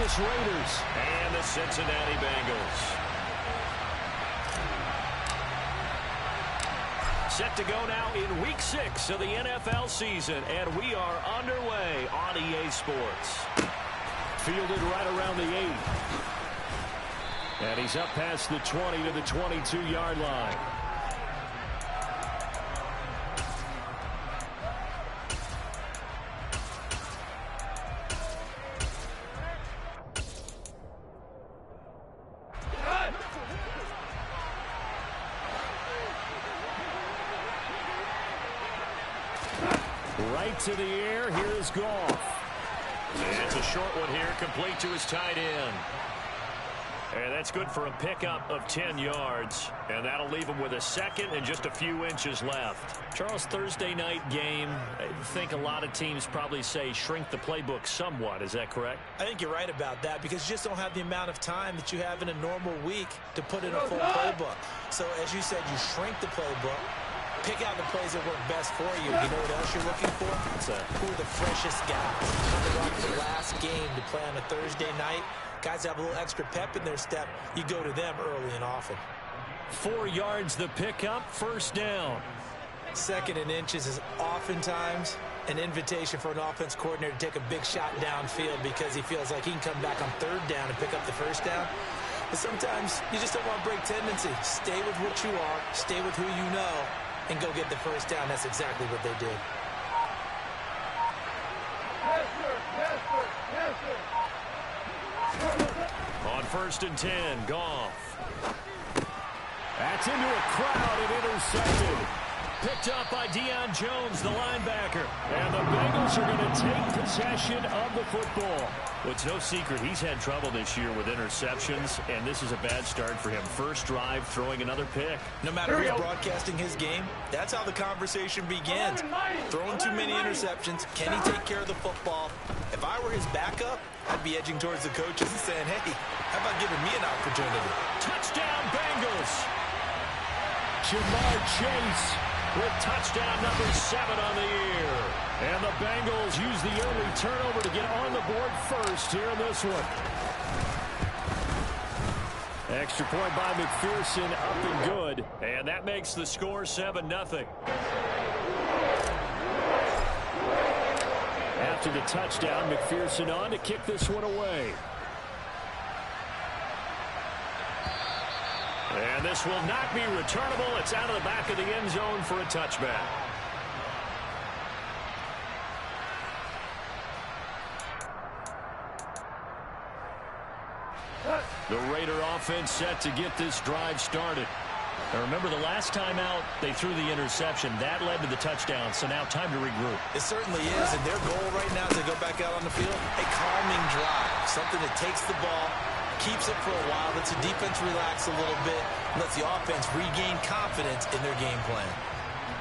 Vegas Raiders. And the Cincinnati Bengals. Set to go now in Week 6 of the NFL season, and we are underway on EA Sports. Fielded right around the 8. And he's up past the 20 to the 22-yard line. Right to the air. Here is Goff. And it's a short one here, complete to his tight end. And that's good for a pickup of 10 yards. And that'll leave him with a second and just a few inches left. Charles, Thursday night game, I think a lot of teams probably say shrink the playbook somewhat. Is that correct? I think you're right about that because you just don't have the amount of time that you have in a normal week to put in a full playbook. So, as you said, you shrink the playbook. Pick out the plays that work best for you. You know what else you're looking for? Who are the freshest guys? On the last game to play on a Thursday night. Guys have a little extra pep in their step. You go to them early and often. 4 yards the pickup, first down. Second and inches is oftentimes an invitation for an offense coordinator to take a big shot downfield because he feels like he can come back on third down and pick up the first down. But sometimes you just don't want to break tendency. Stay with what you are. Stay with who you know. And go get the first down. That's exactly what they did. Yes, sir. Yes, sir. Yes, sir. On 1st and 10, Goff. That's into a crowd and intercepted. Picked up by Deion Jones, the linebacker. And the Bengals are going to take possession of the football. Well, it's no secret he's had trouble this year with interceptions, and this is a bad start for him. First drive, throwing another pick. No matter who's broadcasting his game, that's how the conversation begins. Throwing too many interceptions, can he take care of the football? If I were his backup, I'd be edging towards the coaches and saying, hey, how about giving me an opportunity? Touchdown, Bengals! Jamar Chase with touchdown number 7 on the year. And the Bengals use the early turnover to get on the board first here in this one. Extra point by McPherson, up and good. And that makes the score 7-0. After the touchdown, McPherson on to kick this one away. And this will not be returnable. It's out of the back of the end zone for a touchback. The Raider offense set to get this drive started. Now remember, the last time out, they threw the interception. That led to the touchdown, so now time to regroup. It certainly is, and their goal right now is to go back out on the field, a calming drive, something that takes the ball, keeps it for a while, lets the defense relax a little bit, lets the offense regain confidence in their game plan.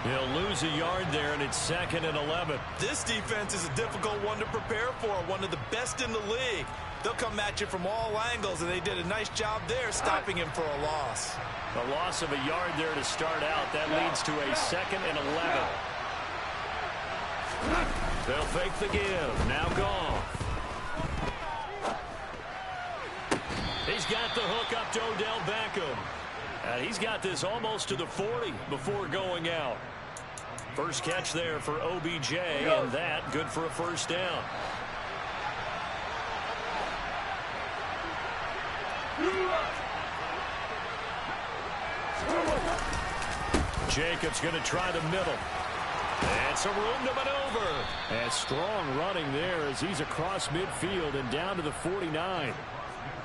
He'll lose a yard there, and it's 2nd and 11. This defense is a difficult one to prepare for, one of the best in the league. They'll come at you from all angles, and they did a nice job there stopping him for a loss. A loss of a yard there to start out. That leads to a 2nd and 11. They'll fake the give. Now gone. He's got the hook up to Odell Beckham. And he's got this almost to the 40 before going out. First catch there for OBJ, and that good for a first down. Jacobs going to try the middle. And some room to maneuver. And strong running there as he's across midfield and down to the 49.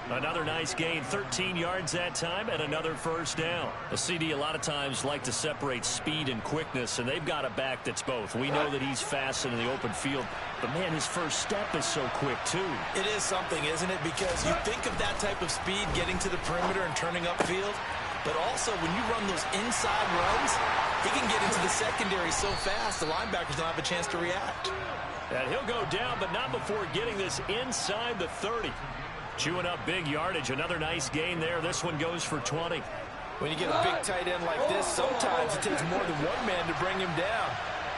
Another nice gain, 13 yards that time, and another first down. A CD a lot of times like to separate speed and quickness, and they've got a back that's both. We know that he's fast in the open field, but, man, his first step is so quick, too. It is something, isn't it? Because you think of that type of speed getting to the perimeter and turning upfield, but also when you run those inside runs, he can get into the secondary so fast the linebackers don't have a chance to react. And he'll go down, but not before getting this inside the 30. Chewing up big yardage. Another nice gain there. This one goes for 20. When you get a big tight end like this, sometimes it takes more than one man to bring him down.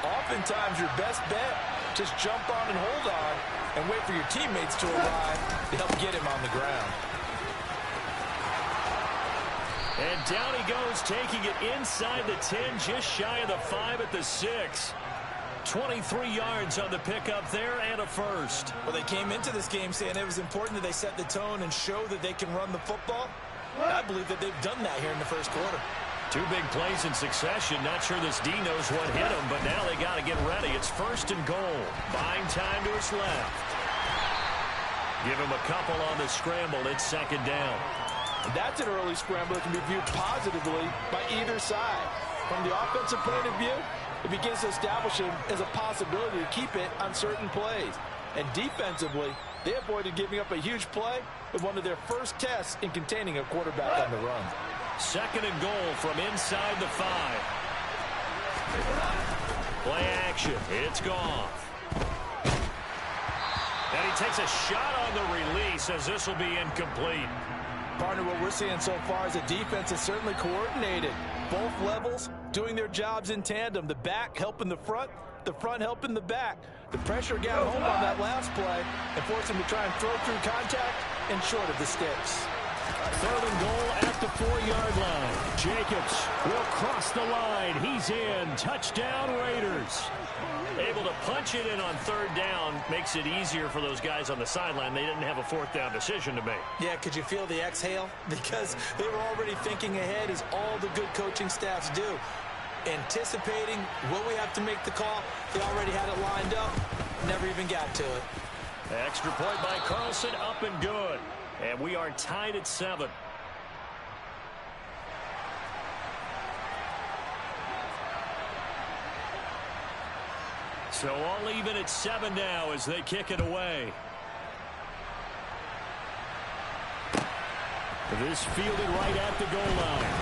Oftentimes, your best bet Just jump on and hold on and wait for your teammates to arrive to help get him on the ground. And down he goes, taking it inside the 10, just shy of the 5 at the 6. 23 yards on the pickup there and a first. Well, they came into this game saying it was important that they set the tone and show that they can run the football. I believe that they've done that here in the first quarter. 2 big plays in succession. Not sure this D knows what hit him, but now they got to get ready. It's first and goal. Buying time to his left. Give him a couple on the scramble. It's second down. That's an early scramble that can be viewed positively by either side. From the offensive point of view, it begins to establish him as a possibility to keep it on certain plays. And defensively, they avoided giving up a huge play with one of their first tests in containing a quarterback on the run. Second and goal from inside the 5. Play action. It's gone. And he takes a shot on the release as this will be incomplete. Partner, what we're seeing so far is the defense is certainly coordinated. Both levels doing their jobs in tandem. The back helping the front helping the back. The pressure got home on that last play and forced him to try and throw through contact and short of the sticks. Third and goal at the 4-yard line. Jacobs will cross the line. He's in. Touchdown, Raiders. Able to punch it in on third down makes it easier for those guys on the sideline. They didn't have a fourth down decision to make. Yeah, could you feel the exhale? Because they were already thinking ahead, as all the good coaching staffs do. Anticipating, will we have to make the call? They already had it lined up. Never even got to it. Extra point by Carlson, up and good. And we are tied at 7. So all even at 7 now as they kick it away. This fielded right at the goal line.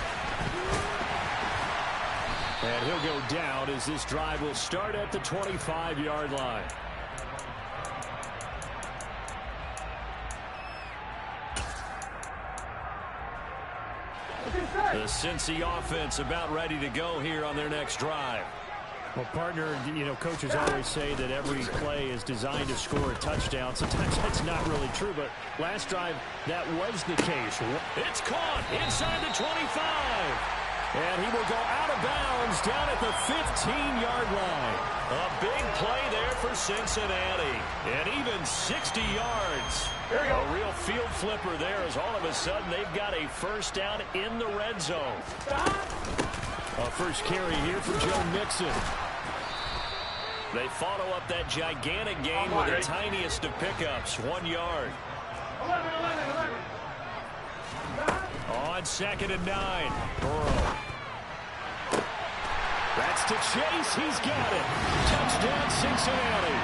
And he'll go down as this drive will start at the 25-yard line. The Cincy offense about ready to go here on their next drive. Well, partner, you know, coaches always say that every play is designed to score a touchdown. Sometimes that's not really true, but last drive, that was the case. It's caught inside the 25. And he will go out of bounds down at the 15-yard line. A big play there for Cincinnati. And even 60 yards. A real field flipper there as all of a sudden they've got a first down in the red zone. A first carry here for Joe Mixon. They follow up that gigantic gain with the tiniest of pickups, 1 yard. On second and 9. Burrow. That's to Chase. He's got it. Touchdown, Cincinnati.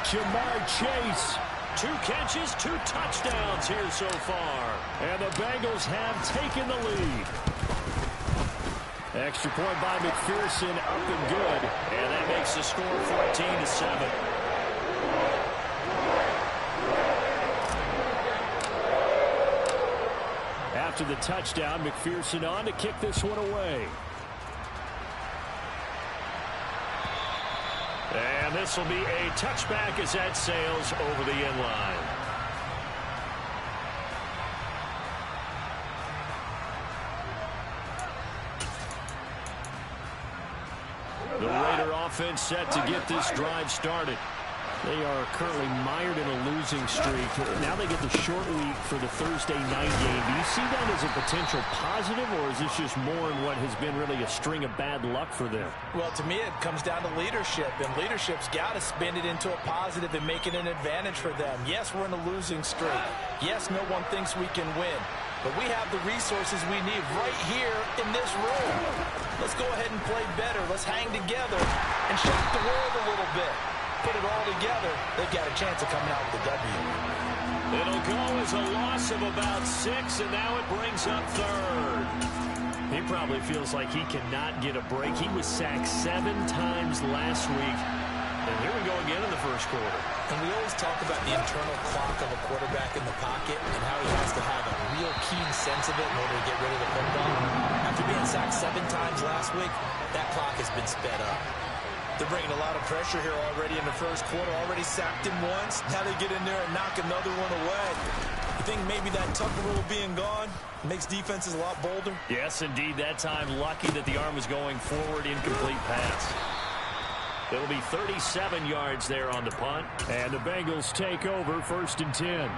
Jamar Chase. 2 catches, 2 touchdowns here so far. And the Bengals have taken the lead. Extra point by McPherson, up and good. And that makes the score 14-7. After the touchdown, McPherson on to kick this one away. And this will be a touchback as that sails over the end line. The Raider offense set to get this drive started. They are currently mired in a losing streak. Now they get the short week for the Thursday night game. Do you see that as a potential positive, or is this just more in what has been really a string of bad luck for them? Well, to me, it comes down to leadership, and leadership's got to spin it into a positive and make it an advantage for them. Yes, we're in a losing streak. Yes, no one thinks we can win. But we have the resources we need right here in this room. Let's go ahead and play better. Let's hang together and shock the world a little bit. Put it all together, they've got a chance of coming out with a W. It'll go as a loss of about 6, and now it brings up third. He probably feels like he cannot get a break. He was sacked 7 times last week. And here we go again in the first quarter. And we always talk about the internal clock of a quarterback in the pocket and how he has to have a real keen sense of it in order to get rid of the football. After being sacked 7 times last week, that clock has been sped up. They're bringing a lot of pressure here already in the first quarter. Already sacked him once. Now they get in there and knock another one away. You think maybe that Tucker rule being gone makes defenses a lot bolder? Yes, indeed. That time, lucky that the arm was going forward. Incomplete pass. It'll be 37 yards there on the punt. And the Bengals take over 1st and 10.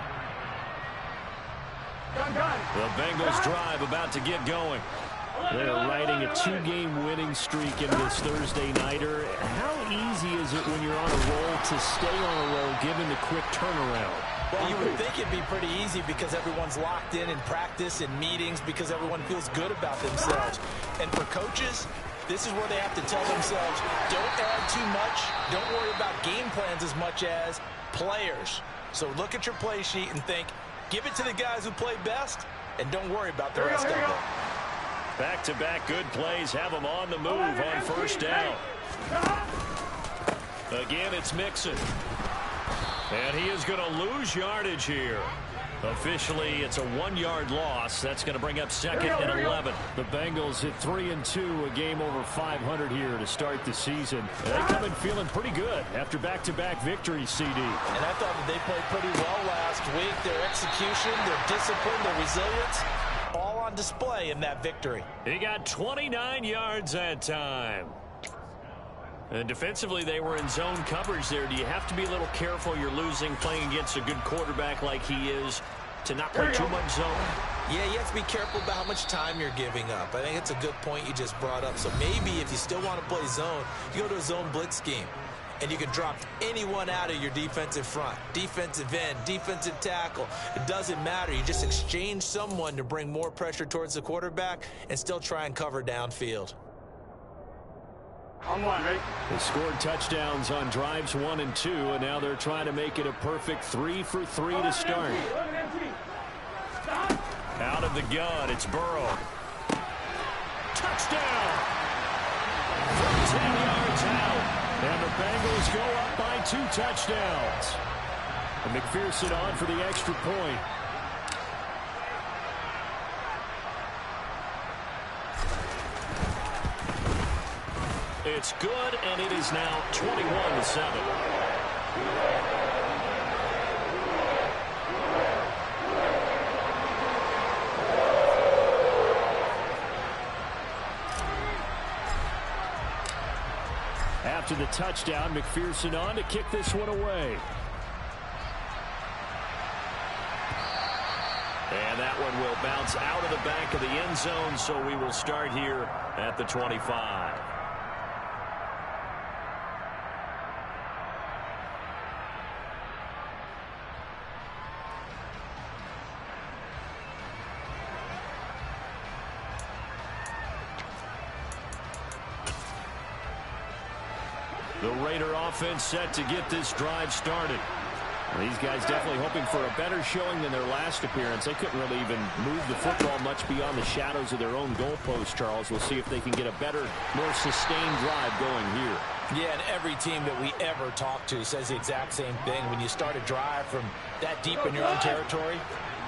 The Bengals drive about to get going. They're riding a 2-game winning streak in this Thursday nighter. How easy is it when you're on a roll to stay on a roll given the quick turnaround? Well, you would think it'd be pretty easy because everyone's locked in practice and meetings because everyone feels good about themselves. And for coaches, this is where they have to tell themselves, don't add too much. Don't worry about game plans as much as players. So look at your play sheet and think, give it to the guys who play best, and don't worry about the rest of them. Back-to-back good plays have them on the move on 1st down. Again, it's Mixon. And he is going to lose yardage here. Officially, it's a 1-yard loss. That's going to bring up 2nd and 11. The Bengals at 3-2, a game over 500 here to start the season. And they come in feeling pretty good after back-to-back victories, CD. And I thought that they played pretty well last week. Their execution, their discipline, their resilience, all on display in that victory. He got 29 yards that time. And defensively, they were in zone coverage there. Do you have to be a little careful? You're losing playing against a good quarterback like he is to not play too much zone? Yeah, you have to be careful about how much time you're giving up. I think it's a good point you just brought up. So maybe if you still want to play zone, you go to a zone blitz scheme. And you can drop anyone out of your defensive front. Defensive end, defensive tackle. It doesn't matter. You just exchange someone to bring more pressure towards the quarterback and still try and cover downfield. They scored touchdowns on drives 1 and 2, and now they're trying to make it a perfect 3 for 3 to start. Out of the gun, it's Burrow. Touchdown! From 10 yards out. And the Bengals go up by 2 touchdowns. And McPherson on for the extra point. It's good, and it is now 21-7. After the touchdown, McPherson on to kick this one away. And that one will bounce out of the back of the end zone, so we will start here at the 25. The Raider offense set to get this drive started. Well, these guys definitely hoping for a better showing than their last appearance. They couldn't really even move the football much beyond the shadows of their own goalpost, Charles. We'll see if they can get a better, more sustained drive going here. Yeah, and every team that we ever talk to says the exact same thing. When you start a drive from that deep in your own territory,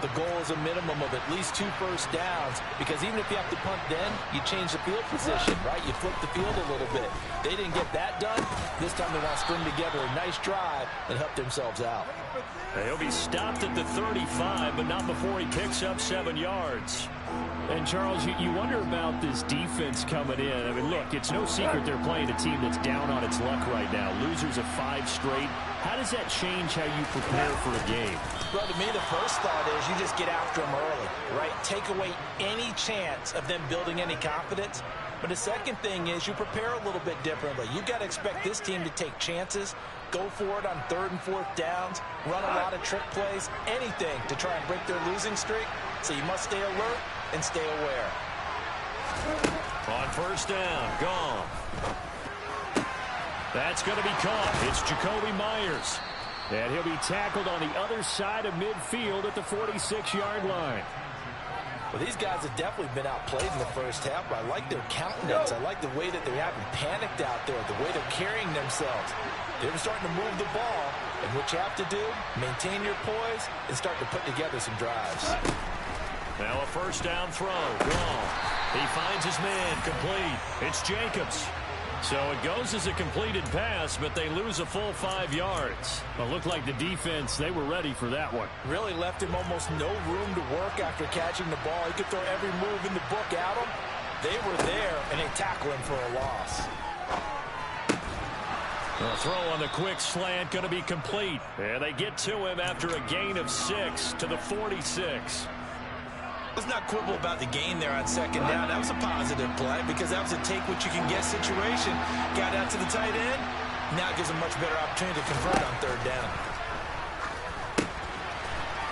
the goal is a minimum of at least 2 first downs, because even if you have to punt then, you change the field position, right? You flip the field a little bit. They didn't get that done. This time they want to string together a nice drive and help themselves out. He'll be stopped at the 35, but not before he picks up 7 yards. And, Charles, you wonder about this defense coming in. I mean, look, it's no secret they're playing a team that's down on its luck right now. Losers of 5 straight. How does that change how you prepare for a game? Well, to me, the first thought is you just get after them early, right? Take away any chance of them building any confidence. But the second thing is you prepare a little bit differently. You've got to expect this team to take chances, go for it on 3rd and 4th downs, run a lot of trick plays, anything to try and break their losing streak. So you must stay alert and stay aware. On 1st down, gone. That's going to be caught. It's Jacoby Myers. And he'll be tackled on the other side of midfield at the 46-yard line. Well, these guys have definitely been outplayed in the first half, but I like their countenance. I like the way that they haven't panicked out there, the way they're carrying themselves. They're starting to move the ball, and what you have to do, maintain your poise and start to put together some drives. Now a 1st down throw, gone. He finds his man, complete. It's Jacobs. So it goes as a completed pass, but they lose a full 5 yards. Well, looked like the defense, they were ready for that one. Really left him almost no room to work after catching the ball. He could throw every move in the book at him. They were there, and they tackle him for a loss. The throw on the quick slant going to be complete. And they get to him after a gain of 6 to the 46. Let's not quibble about the gain there on second down. That was a positive play because that was a take-what-you-can-get situation. Got out to the tight end. Now it gives him much better opportunity to convert on third down.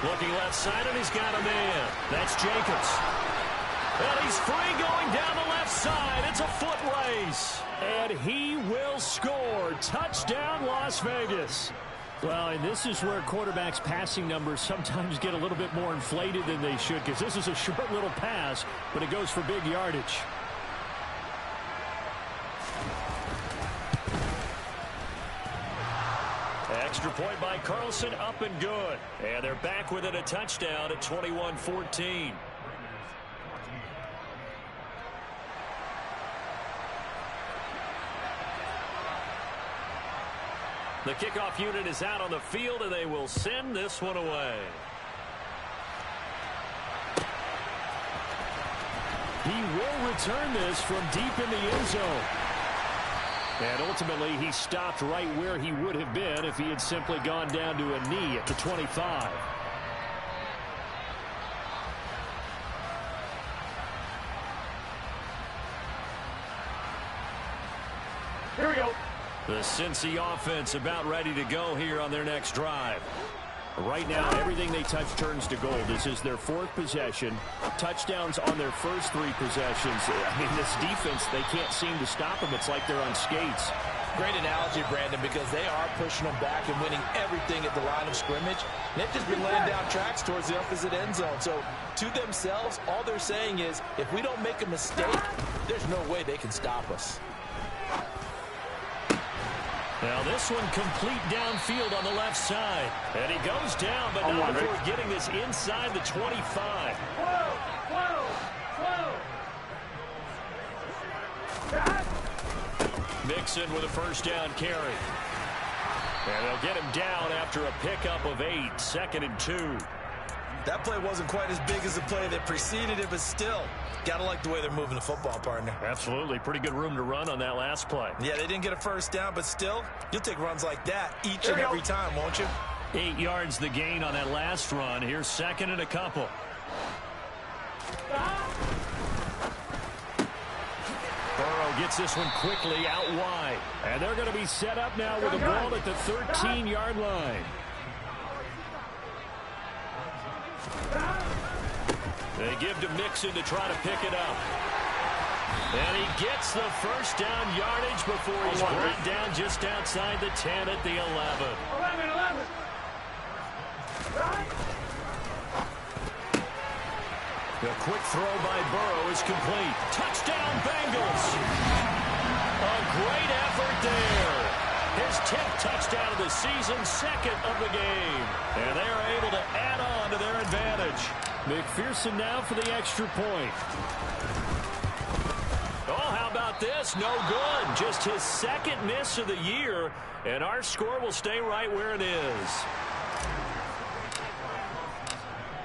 Looking left side, and he's got a man. That's Jacobs. And he's free going down the left side. It's a foot race. And he will score. Touchdown, Las Vegas. Well, and this is where quarterbacks' passing numbers sometimes get a little bit more inflated than they should, because this is a short little pass, but it goes for big yardage. Extra point by Carlson, up and good. And they're back within a touchdown at 21-14. The kickoff unit is out on the field, and they will send this one away. He will return this from deep in the end zone. And ultimately, he stopped right where he would have been if he had simply gone down to a knee at the 25. Here we go. The Cincy offense about ready to go here on their next drive. Right now, everything they touch turns to gold. This is their 4th possession. Touchdowns on their first 3 possessions. I mean, this defense, they can't seem to stop them. It's like they're on skates. Great analogy, Brandon, because they are pushing them back and winning everything at the line of scrimmage. They've just been laying down tracks towards the opposite end zone. So, to themselves, all they're saying is, if we don't make a mistake, there's no way they can stop us. Now this one complete downfield on the left side. And he goes down, but not before getting this inside the 25. Mixon with a first down carry. And they'll get him down after a pickup of 8, 2nd and 2. That play wasn't quite as big as the play that preceded it, but still, gotta like the way they're moving the football, partner. Absolutely. Pretty good room to run on that last play. Yeah, they didn't get a first down, but still, you'll take runs like that each and every time, won't you? 8 yards the gain on that last run. Here's 2nd and a couple. Burrow gets this one quickly out wide. And they're going to be set up now with the ball at the 13-yard line. They give to Mixon to try to pick it up. And he gets the first down yardage before he's brought down just outside the 10 at the 11. 11. The quick throw by Burrow is complete. Touchdown, Bengals. A great effort there. His 10th touchdown of the season, 2nd of the game. And they are able to add on to their advantage. McPherson now for the extra point. Oh, how about this? No good. Just his 2nd miss of the year. And our score will stay right where it is.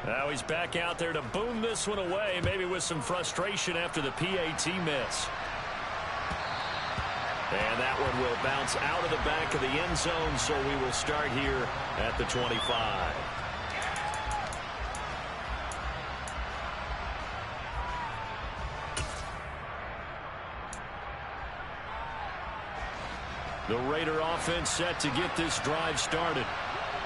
Now he's back out there to boom this one away, maybe with some frustration after the PAT miss. And that one will bounce out of the back of the end zone, so we will start here at the 25. The Raider offense set to get this drive started.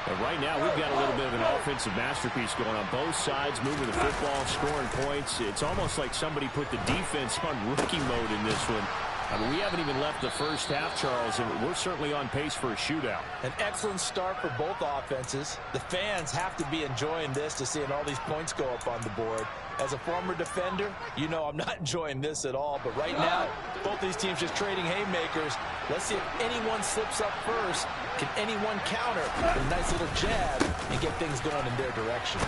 But right now, we've got a little bit of an offensive masterpiece going on both sides, moving the football, scoring points. It's almost like somebody put the defense on rookie mode in this one. I mean, we haven't even left the first half, Charles, and we're certainly on pace for a shootout. An excellent start for both offenses. The fans have to be enjoying this to seeing all these points go up on the board. As a former defender, you know I'm not enjoying this at all. But right now, both these teams just trading haymakers. Let's see if anyone slips up first. Can anyone counter with a nice little jab and get things going in their direction?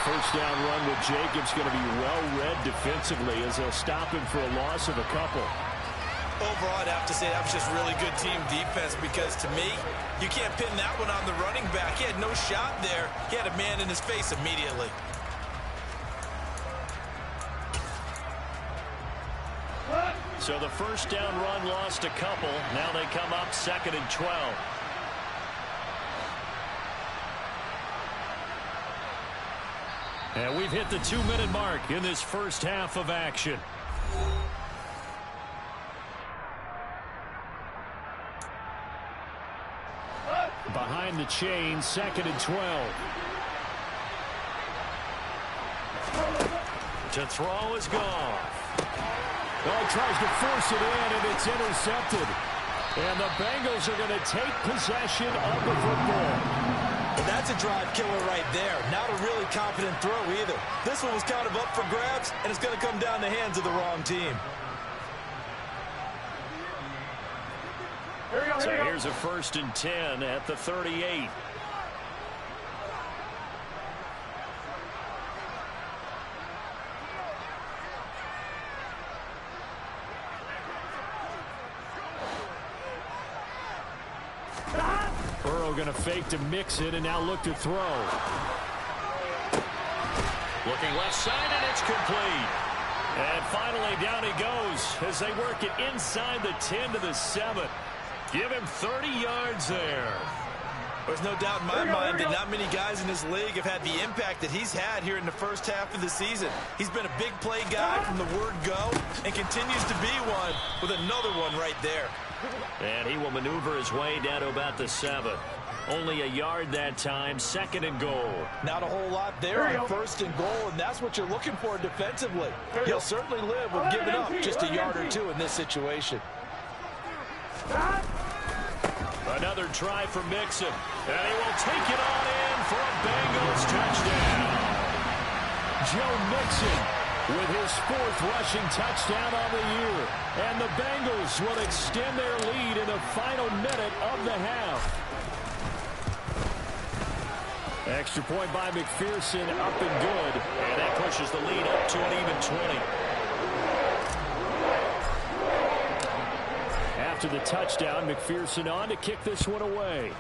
First down run with Jacobs going to be well read defensively as they'll stop him for a loss of a couple. Overall, I'd have to say that was just really good team defense because, to me, you can't pin that one on the running back. He had no shot there. He had a man in his face immediately. So the first down run lost a couple. Now they come up 2nd and 12. And we've hit the 2-minute mark in this first half of action. Behind the chain, 2nd and 12. To throw is gone. Oh, tries to force it in, and it's intercepted. And the Bengals are going to take possession of the football. Well, that's a drive killer right there. Not a really confident throw either. This one was kind of up for grabs, and it's going to come down the hands of the wrong team. So here's a 1st and 10 at the 38. Burrow going to fake to mix it and now look to throw. Looking left side, and it's complete. And finally down he goes as they work it inside the 10 to the 7. Give him 30 yards there. There's no doubt in my mind that not many guys in this league have had the impact that he's had here in the first half of the season. He's been a big play guy from the word go and continues to be one with another one right there. And he will maneuver his way down to about the 7. Only a yard that time, 2nd and goal. Not a whole lot there on 1st and goal, and that's what you're looking for defensively. He'll certainly live with giving up just a yard or two in this situation. Another try for Mixon, and he will take it on in for a Bengals touchdown. Joe Mixon with his 4th rushing touchdown on the year. And the Bengals will extend their lead in the final minute of the half. Extra point by McPherson, up and good. And that pushes the lead up to an even 20. After the touchdown, McPherson on to kick this one away.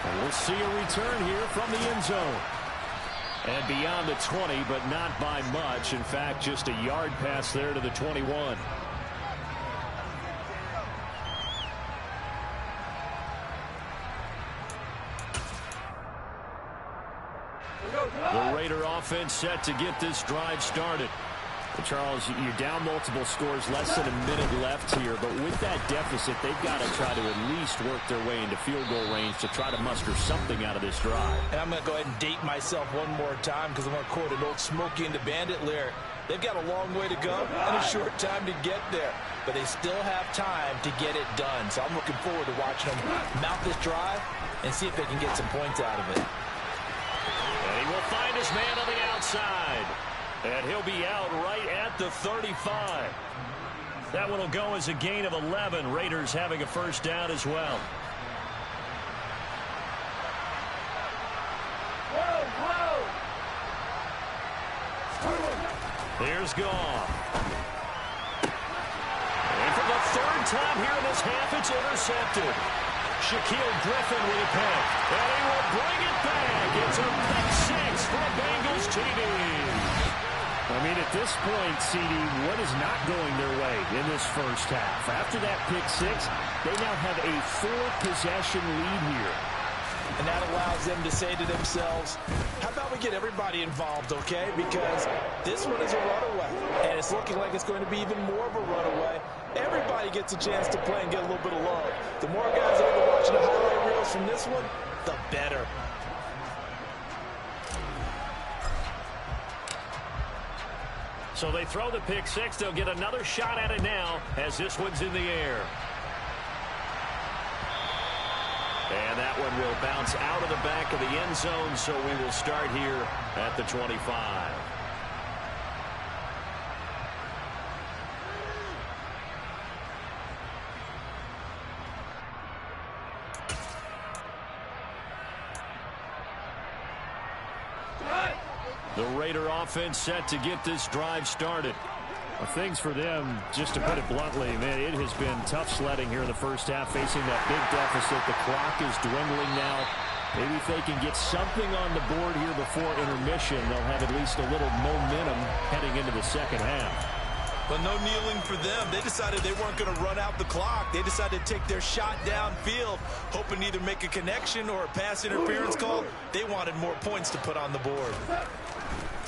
And we'll see a return here from the end zone. And beyond the 20, but not by much. In fact, just a yard pass there to the 21. The Raider offense set to get this drive started. Charles, you're down multiple scores, less than a minute left here, but with that deficit, they've got to try to at least work their way into field goal range to try to muster something out of this drive. And I'm going to go ahead and date myself one more time because I'm going to quote an old Smokey and the Bandit lyric. They've got a long way to go and a short time to get there, but they still have time to get it done. So I'm looking forward to watching them mount this drive and see if they can get some points out of it. And he will find his man on the outside. And he'll be out right at the 35. That one will go as a gain of 11. Raiders having a first down as well. Here's Goff. And for the 3rd time here in this half, it's intercepted. Shaquille Griffin with a pick. And he will bring it back. It's a pick 6 for a Bengals TD. I mean, at this point, CD, what is not going their way in this first half? After that pick 6, they now have a 4-possession lead here. And that allows them to say to themselves, how about we get everybody involved, okay? Because this one is a runaway, and it's looking like it's going to be even more of a runaway. Everybody gets a chance to play and get a little bit of love. The more guys that are watching the highlight reels from this one, the better. So they throw the pick 6. They'll get another shot at it now as this one's in the air. And that one will bounce out of the back of the end zone, so we will start here at the 25. The Raider offense set to get this drive started. Well, things for them, just to put it bluntly, man, it has been tough sledding here in the first half, facing that big deficit. The clock is dwindling now. Maybe if they can get something on the board here before intermission, they'll have at least a little momentum heading into the second half. But no kneeling for them. They decided they weren't going to run out the clock. They decided to take their shot downfield, hoping to either make a connection or a pass interference call. They wanted more points to put on the board.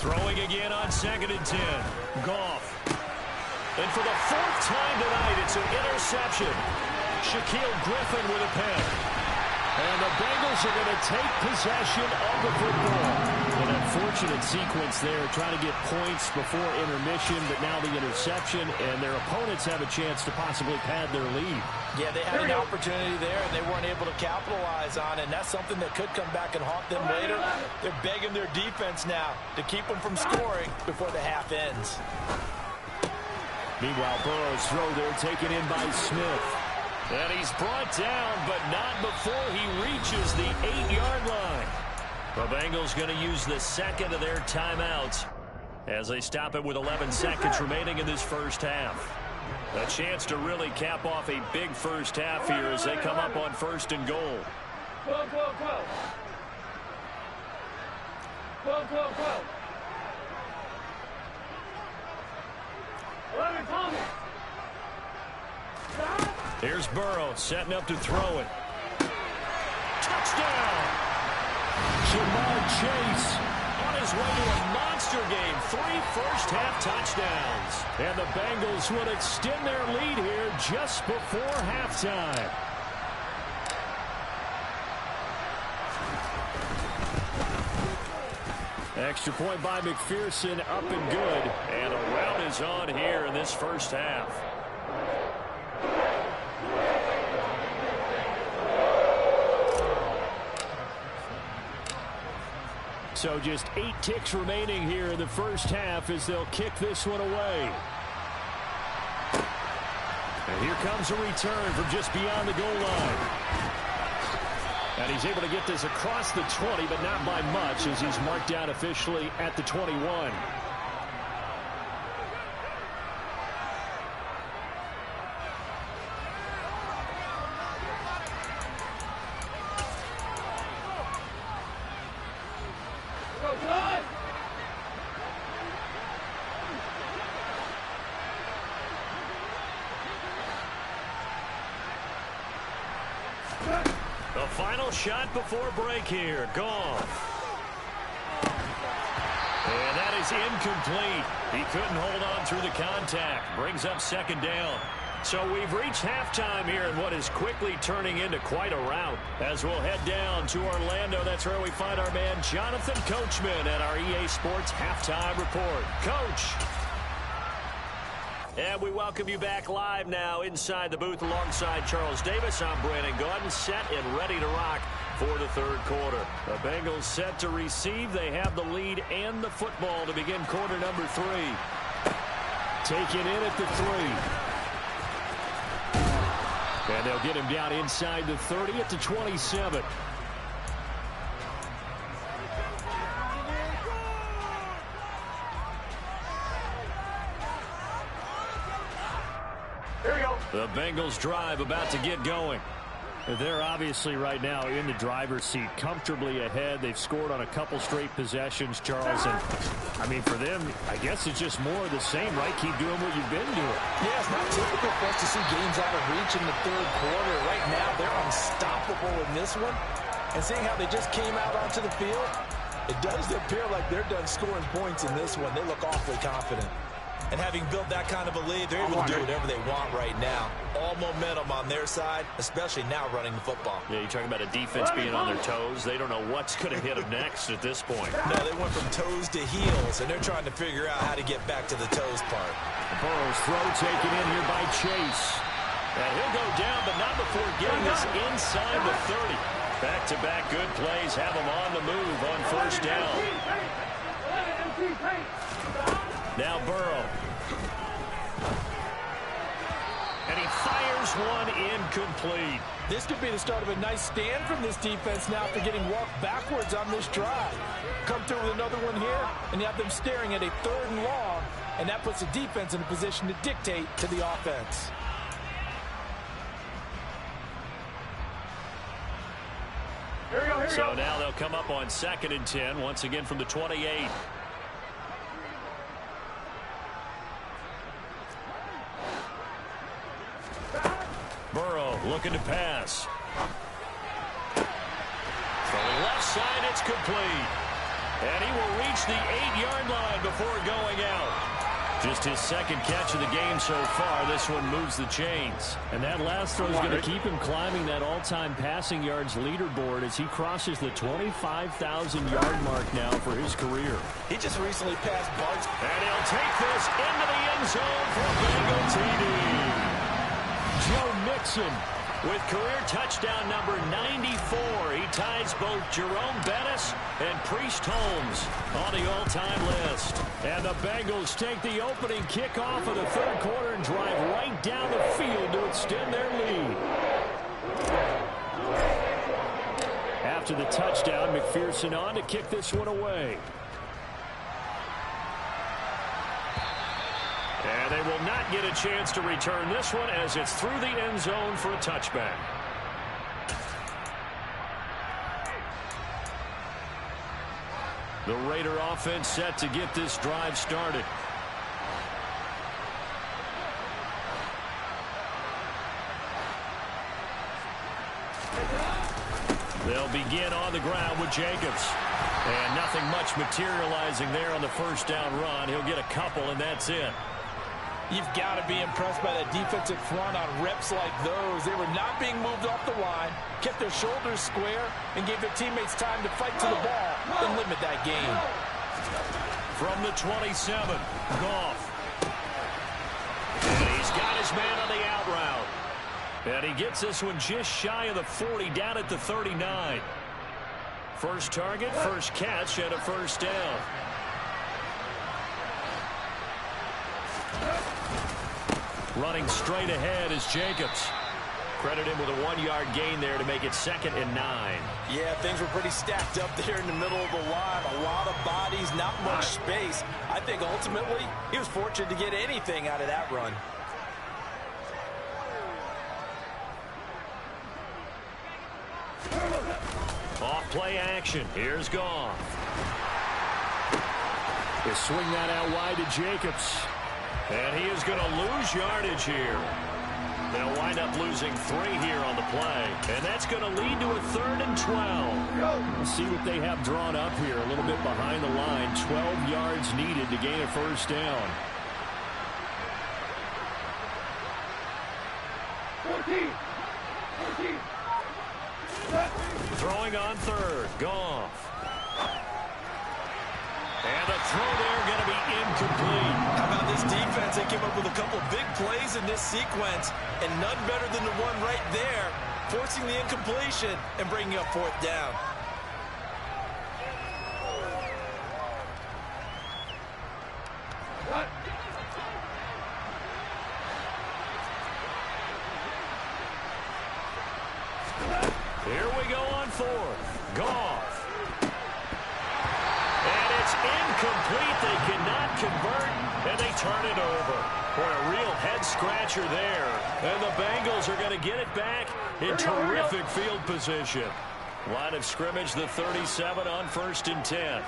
Throwing again on 2nd and 10. Goff. And for the 4th time tonight, it's an interception. Shaquille Griffin with a pen. And the Bengals are going to take possession of the football. An unfortunate sequence there, trying to get points before intermission, but now the interception, and their opponents have a chance to possibly pad their lead. Yeah, they had an opportunity there, and they weren't able to capitalize on it, and that's something that could come back and haunt them later. They're begging their defense now to keep them from scoring before the half ends. Meanwhile, Burrow's throw there taken in by Smith. And he's brought down, but not before he reaches the 8-yard line. The Bengals going to use the second of their timeouts as they stop it with 11 seconds remaining in this first half. A chance to really cap off a big first half here as they come up on 1st and goal. 12. 11, Tommy. Here's Burrow setting up to throw it. Touchdown! Jamar Chase On his way to a monster game. 3 first-half touchdowns. and the Bengals will extend their lead here just before halftime. Extra point by McPherson, up and good. And a rout is on here in this first half. So just 8 ticks remaining here in the first half as they'll kick this one away. And here comes a return from just beyond the goal line. And he's able to get this across the 20, but not by much as he's marked down officially at the 21. The final shot before break here. Goff. And that is incomplete. He couldn't hold on through the contact. Brings up 2nd down. So we've reached halftime here in what is quickly turning into quite a rout. As we'll head down to Orlando, that's where we find our man Jonathan Coachman at our EA Sports Halftime Report. Coach. And we welcome you back live now inside the booth alongside Charles Davis. I'm Brandon Gaudin, set and ready to rock for the 3rd quarter. The Bengals set to receive. They have the lead and the football to begin quarter number 3. Taken in at the 3. And they'll get him down inside the 30 at the 27. The Bengals drive about to get going. They're obviously right now in the driver's seat, comfortably ahead. They've scored on a couple straight possessions, Charles. And, I mean, for them, I guess it's just more of the same, right? Keep doing what you've been doing. Yeah, it's not typical for us to see games out of reach in the 3rd quarter. Right now, they're unstoppable in this one. And seeing how they just came out onto the field, it does appear like they're done scoring points in this one. They look awfully confident. And having built that kind of a lead, they're able to do whatever they want right now. All momentum on their side, especially now running the football. Yeah, you're talking about a defense being on their toes. They don't know what's going to hit them next at this point. No, they went from toes to heels, and they're trying to figure out how to get back to the toes part. Burrow's throw taken in here by Chase. And he'll go down, but not before getting this inside the 30. Back-to-back good plays have him on the move on 1st down. Now Burrow. And he fires one incomplete. This could be the start of a nice stand from this defense now after getting walked backwards on this drive. Come through with another one here, and you have them staring at a 3rd and long, and that puts the defense in a position to dictate to the offense. So now they'll come up on 2nd and 10, once again from the 28. Burrow looking to pass. Throwing left side, it's complete. And he will reach the 8-yard line before going out. Just his 2nd catch of the game so far. This one moves the chains. And that last throw is going to keep him climbing that all-time passing yards leaderboard as he crosses the 25,000-yard mark now for his career. He just recently passed Bart's. And he'll take this into the end zone for a Bengal TD. Joe Mixon with career touchdown number 94. He ties both Jerome Bettis and Priest Holmes on the all-time list. And the Bengals take the opening kickoff of the 3rd quarter and drive right down the field to extend their lead. After the touchdown, McPherson on to kick this one away. And they will not get a chance to return this one as it's through the end zone for a touchback. The Raider offense set to get this drive started. They'll begin on the ground with Jacobs. And nothing much materializing there on the 1st down run. He'll get a couple, and that's it. You've got to be impressed by that defensive front on reps like those. They were not being moved off the line, kept their shoulders square, and gave their teammates time to fight to the ball and limit that gain. From the 27, Goff. And he's got his man on the out route. And he gets this one just shy of the 40, down at the 39. First target, first catch, and a 1st down. Running straight ahead is Jacobs. Credit him with a 1-yard gain there to make it 2nd and 9. Yeah, things were pretty stacked up there in the middle of the line. A lot of bodies, not much space. I think ultimately he was fortunate to get anything out of that run. Off play action. Here's Goff. They swing that out wide to Jacobs. And he is going to lose yardage here. They'll wind up losing 3 here on the play. And that's going to lead to a 3rd and 12. We'll see what they have drawn up here. A little bit behind the line. 12 yards needed to gain a 1st down. 14. Throwing on 3rd. Goff. And the throw there going to be incomplete. How about this defense? They came up with a couple of big plays in this sequence, and none better than the one right there, forcing the incompletion and bringing up 4th down. Here we go on 4th. Goff. And it's incomplete. They cannot convert, and they turn it over. Boy, a real head-scratcher there. And the Bengals are going to get it back in terrific field position. Line of scrimmage, the 37 on 1st and 10.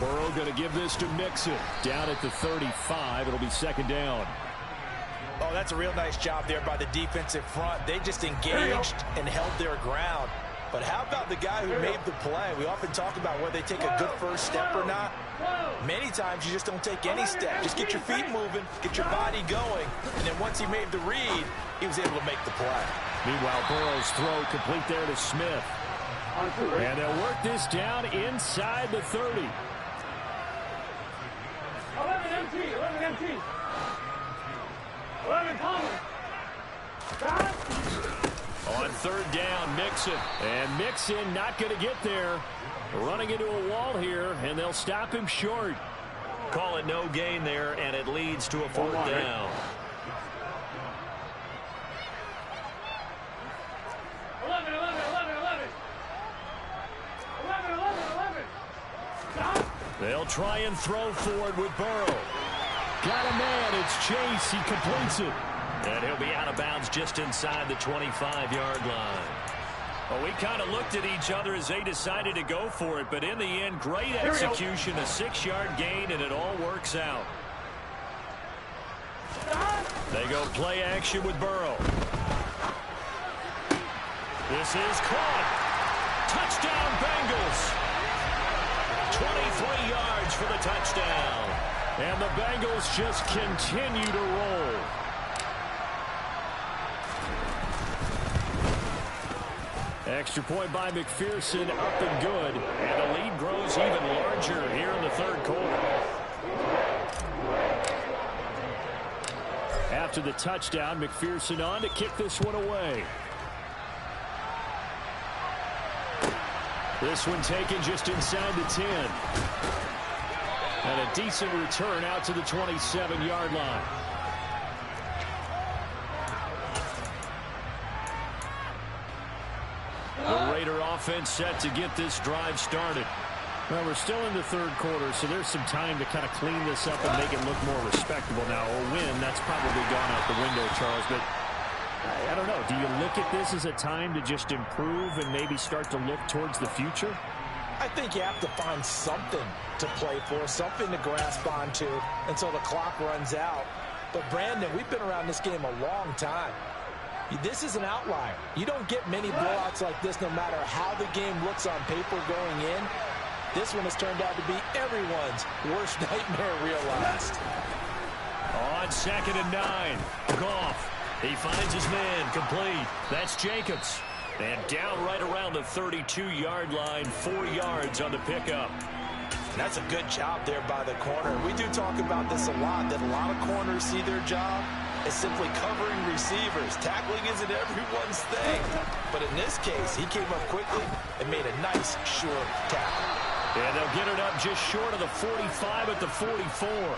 Burrow going to give this to Mixon. Down at the 35. It'll be 2nd down. Oh, that's a real nice job there by the defensive front. They just engaged and held their ground. But how about the guy who made the play? We often talk about whether they take a good first step or not. Many times you just don't take any step. Just get your feet moving, get your body going. And then once he made the read, he was able to make the play. Meanwhile, Burrow's throw complete there to Smith. And they'll work this down inside the 30. 11 empty. 11 empty. 11 coming. On 3rd down, Mixon. And Mixon not going to get there. Running into a wall here, and they'll stop him short. Call it no gain there, and it leads to a 4th down. They'll try and throw for it with Burrow. Got a man. It's Chase. He completes it. And he'll be out of bounds just inside the 25-yard line. Well, we kind of looked at each other as they decided to go for it, but in the end, great execution, a 6-yard gain, and it all works out. They go play action with Burrow. This is caught. Touchdown, Bengals. 23 yards for the touchdown. And the Bengals just continue to roll. Extra point by McPherson, up and good. And the lead grows even larger here in the third quarter. After the touchdown, McPherson on to kick this one away. This one taken just inside the 10. And a decent return out to the 27-yard line. The Raider offense set to get this drive started. Well, we're still in the third quarter, so there's some time to kind of clean this up and make it look more respectable now. A win, that's probably gone out the window, Charles, but I don't know. Do you look at this as a time to just improve and maybe start to look towards the future? I think you have to find something to play for, something to grasp onto until the clock runs out. But, Brandon, we've been around this game a long time. This is an outlier. You don't get many blowouts like this no matter how the game looks on paper going in. This one has turned out to be everyone's worst nightmare realized. On 2nd and 9, Goff. He finds his man, complete. That's Jacobs. And down right around the 32-yard line, 4 yards on the pickup. That's a good job there by the corner. We do talk about this a lot, that a lot of corners see their job as simply covering receivers. Tackling isn't everyone's thing. But in this case, he came up quickly and made a nice, short tackle. And they'll get it up just short of the 45 at the 44.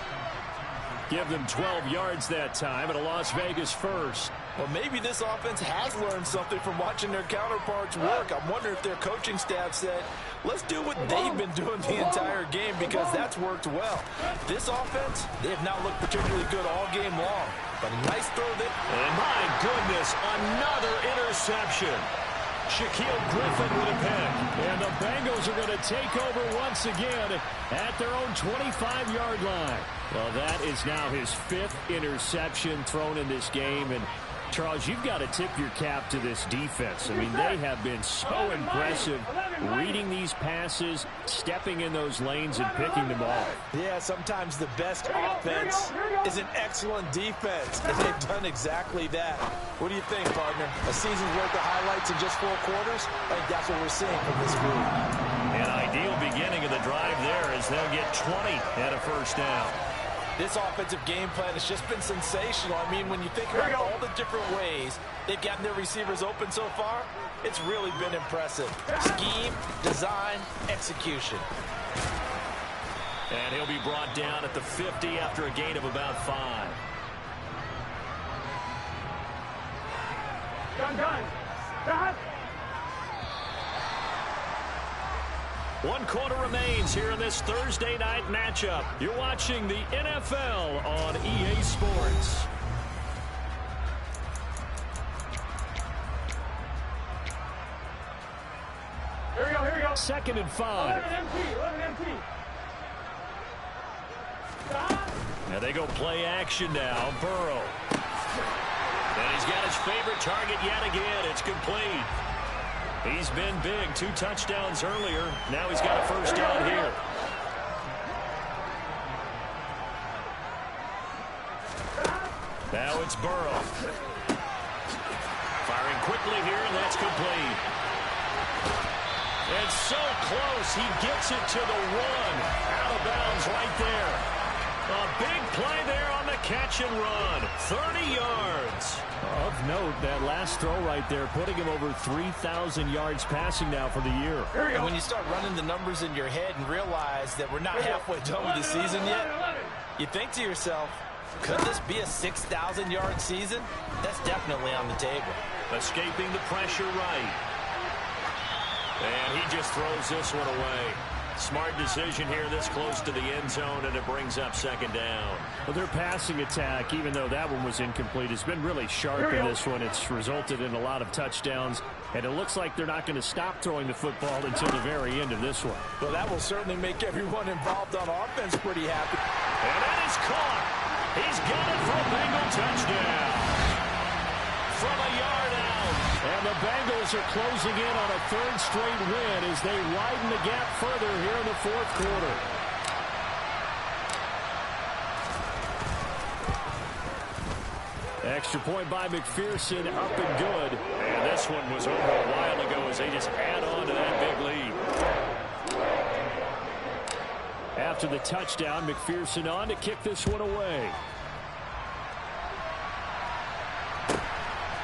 Give them 12 yards that time at a Las Vegas first. Well, maybe this offense has learned something from watching their counterparts work. I'm wondering if their coaching staff said, let's do what they've been doing the entire game, because that's worked well. This offense, they have not looked particularly good all game long. But a nice throw there. And my goodness, another interception. Shaquille Griffin with a pick. And the Bengals are going to take over once again at their own 25-yard line. Well, that is now his 5th interception thrown in this game. And, Charles, you've got to tip your cap to this defense. I mean, they have been so impressive reading these passes, stepping in those lanes, and picking them off. Yeah, sometimes the best offense is an excellent defense, and they've done exactly that. What do you think, partner? A season's worth of highlights in just 4 quarters? I think that's what we're seeing from this group. An ideal beginning of the drive there as they'll get 20 at a first down. This offensive game plan has just been sensational. I mean, when you think about all the different ways they've gotten their receivers open so far, it's really been impressive. Scheme, design, execution. And he'll be brought down at the 50 after a gain of about 5. Done. Stop. 1 quarter remains here in this Thursday night matchup. You're watching the NFL on EA Sports. Here we go. 2nd and 5. 11 empty. Stop. Now they go play action now. Burrow. And he's got his favorite target yet again. It's complete. He's been big. 2 touchdowns earlier. Now he's got a first down here. Now it's Burrow. Firing quickly here, and that's complete. And so close, he gets it to the 1. Out of bounds right there. A big play there on the catch and run. 30 yards. Of note, that last throw right there, putting him over 3,000 yards passing now for the year. And when you start running the numbers in your head and realize that we're not halfway done with the season yet, you think to yourself, could this be a 6,000-yard season? That's definitely on the table. Escaping the pressure right. And he just throws this one away. Smart decision here this close to the end zone, and it brings up second down. Well, their passing attack, even though that one was incomplete, has been really sharp in this one. It's resulted in a lot of touchdowns, and it looks like they're not going to stop throwing the football until the very end of this one. Well, that will certainly make everyone involved on offense pretty happy. And that is caught. He's got it for a Bengal touchdown. From a yard out. And the Bengals are closing in on a third straight win as they widen the gap further here in the fourth quarter. Extra point by McPherson, up and good. And this one was over a while ago as they just add on to that big lead. After the touchdown, McPherson on to kick this one away.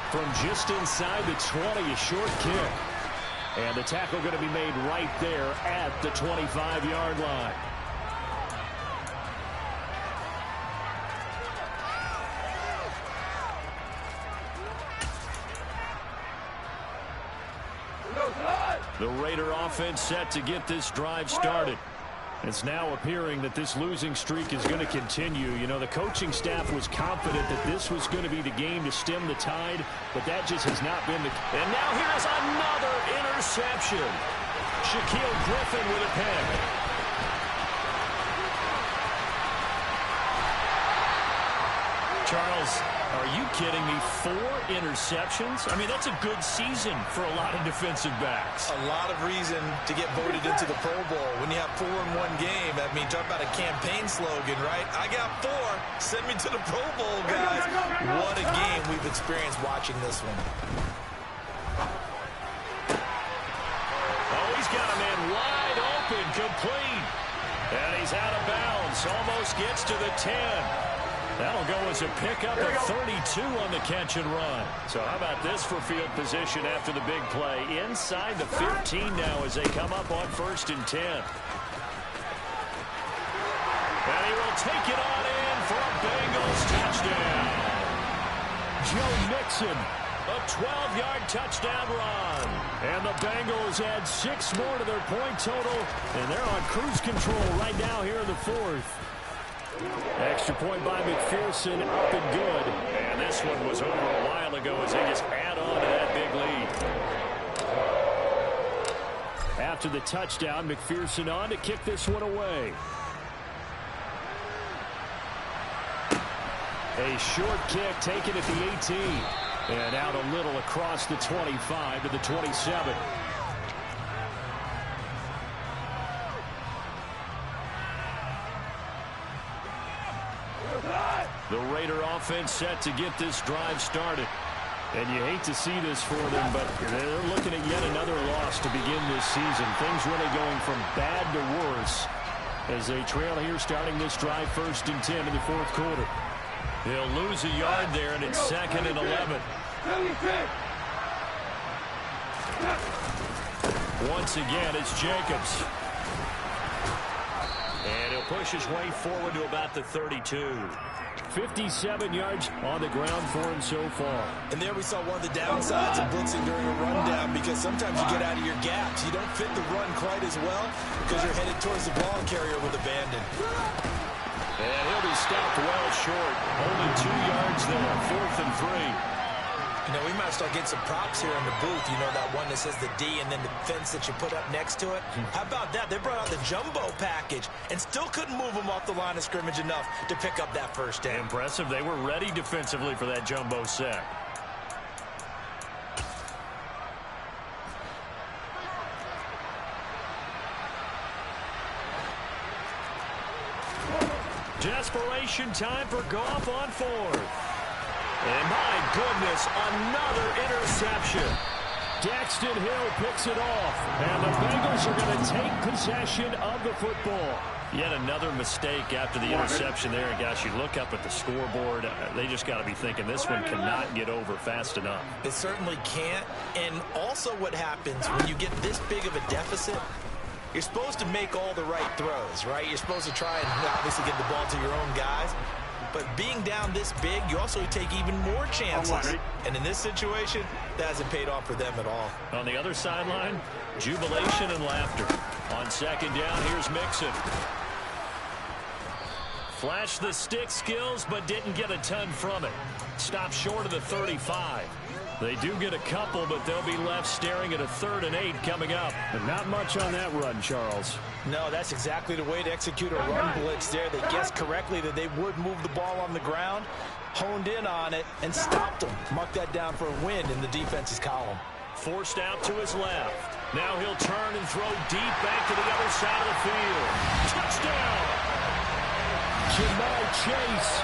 From just inside the 20, a short kick. And the tackle going to be made right there at the 25-yard line. The Raider offense set to get this drive started. It's now appearing that this losing streak is going to continue. You know, the coaching staff was confident that this was going to be the game to stem the tide, but that just has not been the case. And now here's another interception. Shaquille Griffin with a pick. Charles, are you kidding me? 4 interceptions? I mean, that's a good season for a lot of defensive backs. A lot of reason to get voted into the Pro Bowl. When you have 4 in one game, I mean, talk about a campaign slogan, right? I got 4. Send me to the Pro Bowl, guys. What a game we've experienced watching this one. Oh, he's got a man wide open, complete. And he's out of bounds. Almost gets to the 10. That'll go as a pickup of 32 on the catch and run. So how about this for field position after the big play? Inside the 15 now as they come up on 1st and 10. And he will take it on in for a Bengals touchdown. Joe Mixon. A 12-yard touchdown run. And the Bengals add 6 more to their point total, and they're on cruise control right now here in the 4th. Extra point by McPherson, up and good. And this one was over a while ago as they just add on to that big lead. After the touchdown, McPherson on to kick this one away. A short kick taken at the 18. And out a little across the 25 to the 27. The Raider offense set to get this drive started. And you hate to see this for them, but they're looking at yet another loss to begin this season. Things really going from bad to worse as they trail here starting this drive 1st and 10 in the 4th quarter. They'll lose a yard there, and it's 2nd and 11. Once again, it's Jacobs. And he'll push his way forward to about the 32. 57 yards on the ground for him so far. And there we saw one of the downsides of blitzing during a rundown, because sometimes you get out of your gaps. You don't fit the run quite as well because you're headed towards the ball carrier with abandon. And he'll be stopped well short. Only 2 yards there, 4th and 3. You know, we might start getting some props here in the booth. You know, that one that says the D and then the fence that you put up next to it. How about that? They brought out the jumbo package and still couldn't move them off the line of scrimmage enough to pick up that first down. Impressive. They were ready defensively for that jumbo set. Desperation time for Goff on 4th. And my goodness, another interception. Daxton Hill picks it off. And the Bengals are going to take possession of the football. Yet another mistake after the interception there. And gosh, you look up at the scoreboard, they just got to be thinking this one cannot get over fast enough. It certainly can't. And also what happens when you get this big of a deficit, you're supposed to make all the right throws, right? You're supposed to try and obviously get the ball to your own guys. But being down this big, you also take even more chances. And in this situation, that hasn't paid off for them at all. On the other sideline, jubilation and laughter. On second down, here's Mixon. Flashed the stick skills, but didn't get a ton from it. Stopped short of the 35. They do get a couple, but they'll be left staring at a 3rd and 8 coming up. And not much on that run, Charles. No, that's exactly the way to execute a run blitz there. They guessed correctly that they would move the ball on the ground, honed in on it, and stopped them. Mark that down for a win in the defense's column. Forced out to his left. Now he'll turn and throw deep back to the other side of the field. Touchdown! Jamar Chase.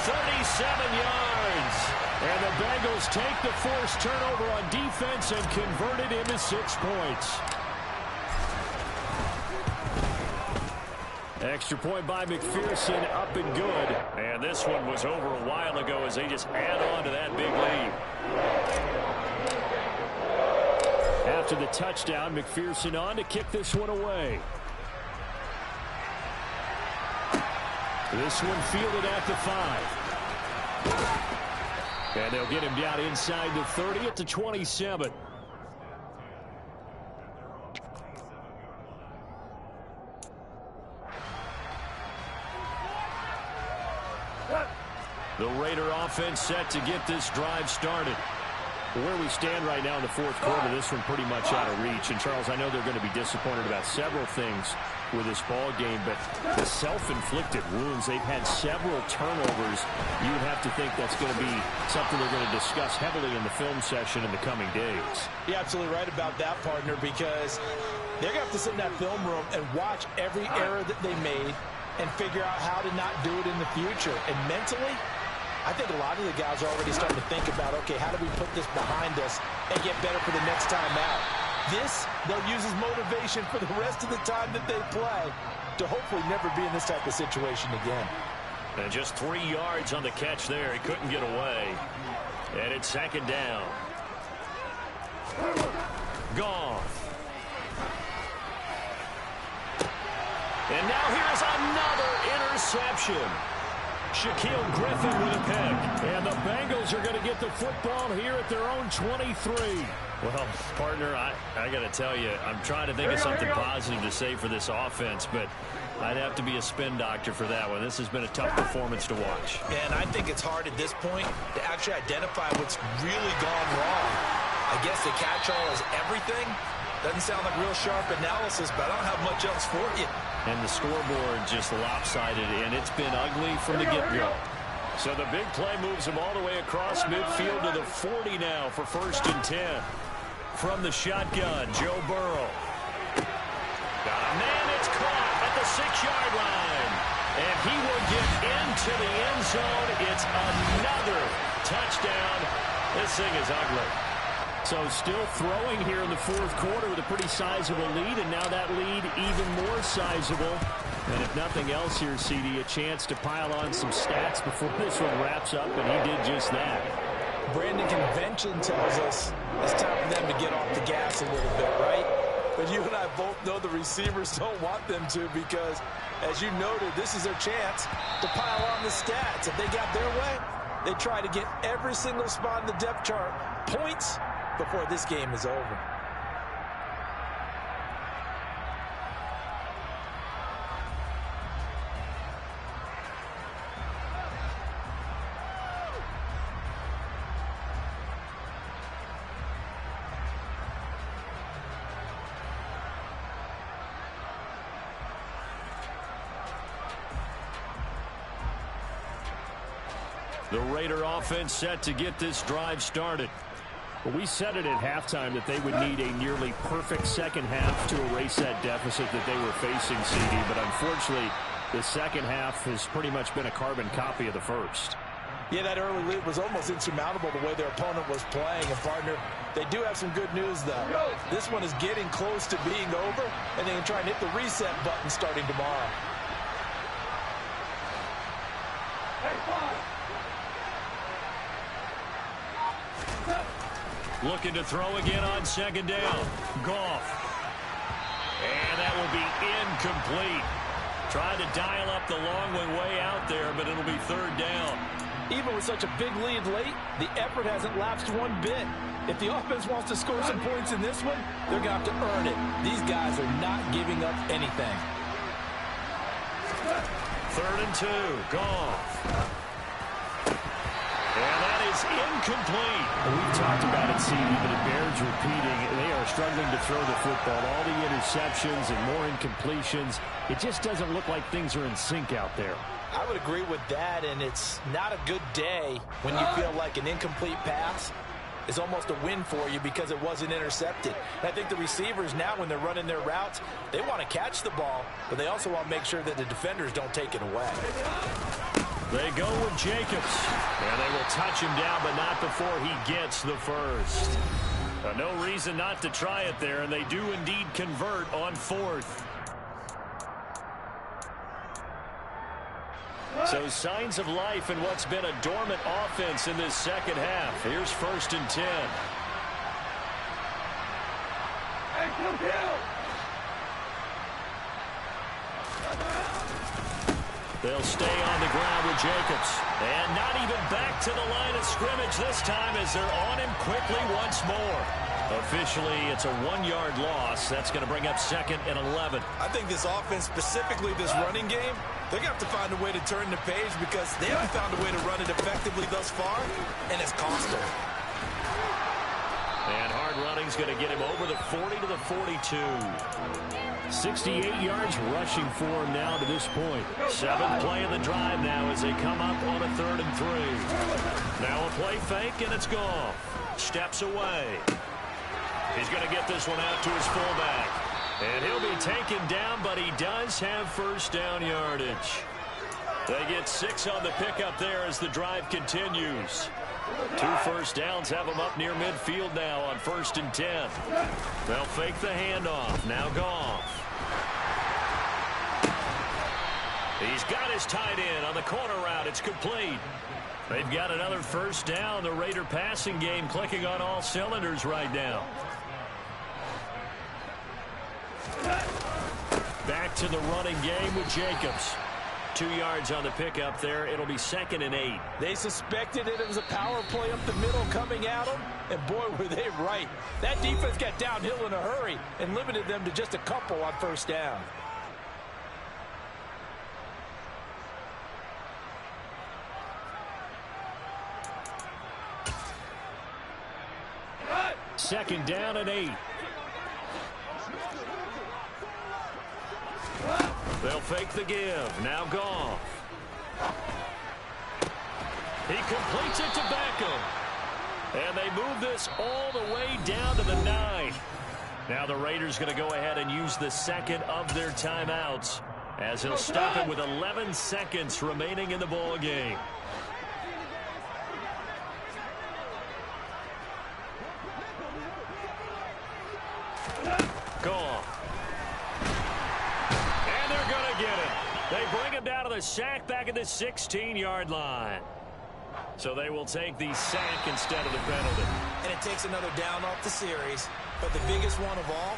37 yards. And the Bengals take the forced turnover on defense and convert it into 6 points. Extra point by McPherson, up and good. And this one was over a while ago as they just add on to that big lead. After the touchdown, McPherson on to kick this one away. This one fielded at the 5. And they'll get him down inside the 30 at the 27. The Raider offense set to get this drive started. Where we stand right now in the 4th quarter, this one pretty much out of reach. And, Charles, I know they're going to be disappointed about several things with this ball game, but the self-inflicted wounds, they've had several turnovers. You would have to think that's going to be something they're going to discuss heavily in the film session in the coming days. You're absolutely right about that, partner, because they're going to have to sit in that film room and watch every error that they made and figure out how to not do it in the future. And mentally, I think a lot of the guys are already starting to think about, okay, how do we put this behind us and get better for the next time out? This, they'll use as motivation for the rest of the time that they play to hopefully never be in this type of situation again. And just 3 yards on the catch there. He couldn't get away. And it's 2nd down. Gone. And now here's another interception. Shaquille Griffin with a pick. And the Bengals are going to get the football here at their own 23. Well, partner, I got to tell you, I'm trying to think of something positive to say for this offense, but I'd have to be a spin doctor for that one. This has been a tough performance to watch. And I think it's hard at this point to actually identify what's really gone wrong. I guess the catch-all is everything. Doesn't sound like real sharp analysis, but I don't have much else for you. And the scoreboard just lopsided, and it's been ugly from the get-go. So the big play moves him all the way across midfield to the 40 now for 1st and 10. From the shotgun, Joe Burrow. Got a man that's caught at the 6-yard line. And he will get into the end zone. It's another touchdown. This thing is ugly. So still throwing here in the 4th quarter with a pretty sizable lead, and now that lead even more sizable. And if nothing else here, CD, a chance to pile on some stats before this one wraps up, and he did just that. Brandon, convention tells us it's time for them to get off the gas a little bit, right? But you and I both know the receivers don't want them to because, as you noted, this is their chance to pile on the stats. If they got their way, they try to get every single spot in the depth chart points before this game is over. The Raider offense set to get this drive started. Well, we said it at halftime that they would need a nearly perfect second half to erase that deficit that they were facing, CD. But unfortunately, the second half has pretty much been a carbon copy of the first. Yeah, that early lead was almost insurmountable the way their opponent was playing. And, partner, they do have some good news, though. This one is getting close to being over, and they can try and hit the reset button starting tomorrow. Looking to throw again on 2nd down. Goff. And that will be incomplete. Trying to dial up the long way out there, but it'll be third down. Even with such a big lead late, the effort hasn't lapsed one bit. If the offense wants to score some points in this one, they're going to have to earn it. These guys are not giving up anything. 3rd and 2, Goff. And that is incomplete. We've talked about it, Steve, but it bears repeating. They are struggling to throw the football. All the interceptions and more incompletions. It just doesn't look like things are in sync out there. I would agree with that, and it's not a good day when you feel like an incomplete pass is almost a win for you because it wasn't intercepted. And I think the receivers now, when they're running their routes, they want to catch the ball, but they also want to make sure that the defenders don't take it away. They go with Jacobs, and they will touch him down, but not before he gets the first. No reason not to try it there, and they do indeed convert on 4th. So signs of life in what's been a dormant offense in this second half. Here's 1st and 10. They'll stay on the ground with Jacobs. And not even back to the line of scrimmage this time as they're on him quickly once more. Officially, it's a 1-yard loss. That's going to bring up 2nd and 11. I think this offense, specifically this running game, they're going to have to find a way to turn the page because they haven't found a way to run it effectively thus far, and it's cost them. And hard running's going to get him over the 40 to the 42. 68 yards rushing for him now to this point. 7th play of the drive now as they come up on a 3rd and 3. Now a play fake, and it's Goff. Steps away. He's going to get this one out to his fullback. And he'll be taken down, but he does have first down yardage. They get 6 on the pickup there as the drive continues. 2 first downs have them up near midfield now on 1st and 10. They'll fake the handoff. Now Goff. He's got his tight end on the corner route. It's complete. They've got another first down. The Raider passing game clicking on all cylinders right now. Back to the running game with Jacobs. 2 yards on the pickup there. It'll be 2nd and 8. They suspected it was a power play up the middle coming at them, and boy, were they right. That defense got downhill in a hurry and limited them to just a couple on first down. Second down and 8. They'll fake the give. Now Goff. He completes it to Beckham. And they move this all the way down to the 9. Now the Raiders going to go ahead and use the second of their timeouts as he'll stop it with 11 seconds remaining in the ball game. Goff. And they're going to get it. They bring him down to the sack back at the 16-yard line. So they will take the sack instead of the penalty. And it takes another down off the series. But the biggest one of all,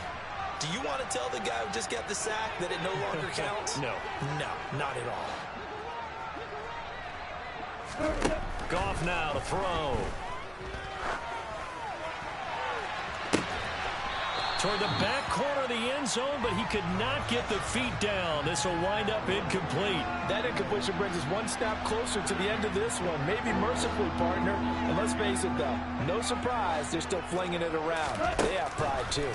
do you want to tell the guy who just got the sack that it no longer counts? No. No, not at all. Goff now to throw. Toward the back corner of the end zone, but he could not get the feet down. This will wind up incomplete. That incompletion brings us one step closer to the end of this one. Maybe mercifully, partner. And let's face it, though, no surprise, they're still flinging it around. They have pride, too.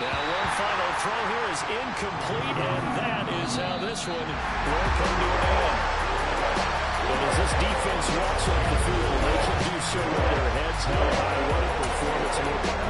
Now one final throw here is incomplete, and that is how this one will come to an end. But as this defense walks off the field, they can do so with their heads held high. What a performance.